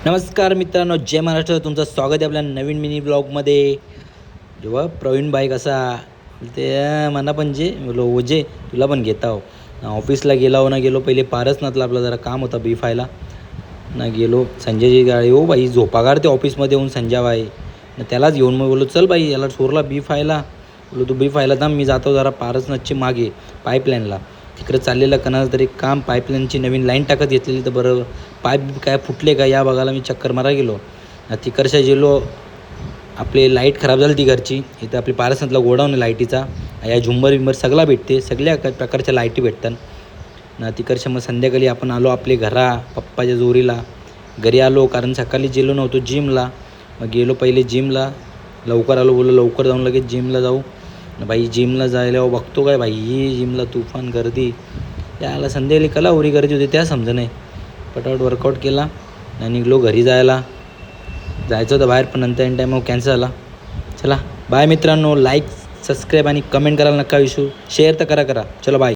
नमस्कार मित्रांनो, जय महाराष्ट्र. तुमचं स्वागत आहे आपल्या नवीन मिनी ब्लॉगमध्ये. जेव्हा प्रवीण बाई कसा ते मला पण जे बोलो ओजे तुला पण घेता हो. ऑफिसला गेला हो ना गेलो पहिले पारसनाथला आपला जरा काम होता बी फायला ना गेलो. संजयची गाडी हो बाई झोपा काढते ऑफिसमध्ये येऊन संजयबाई ना त्यालाच घेऊन मग बोलो चल बाई याला सोरला बी फायला. बोलो तू बी फायला थांब, मी जातो जरा पारसनाथची मागे पाईपलाईनला. तिकडे चाललेलं कणाचं तरी काम, पाईपलाईनची नवीन लाईन टाकत घेतलेली. तर बरं पाईप काय फुटले का या बघायला मी चक्कर मारा गेलो. तिकडच्या गेलो, आपली लाईट खराब झाली ती घरची. इथं आपली पारसनाथला गोडाऊन आहे लाईटीचा. या झुंबर विंबर सगळा भेटते, सगळ्या प्रकारच्या लाईटी भेटतात ना तिकडच्या. मग संध्याकाळी आपण आलो आपले घरा पप्पाच्या जोरीला घरी आलो, कारण सकाळी गेलो नव्हतो जिमला. मग गेलो पहिले जिमला, लवकर आलो. बोललो लवकर जाऊन लगेच जिमला जाऊ. बाई जिमला जायला बघतो काय बाई ही जिमला तुफान गर्दी. त्याला संध्याकाळी कला उरी गर्दी होती त्या समजा नाही. पटापट वर्कआउट केला आणि निघलो घरी जायचं होतं बाहेर, पण नंतर एन टाईम कॅन्सल झाला. चला बाय मित्रांनो. लाईक सबस्क्राईब आणि कमेंट करायला नका विसरू. शेअर तर करा. चलो बाय.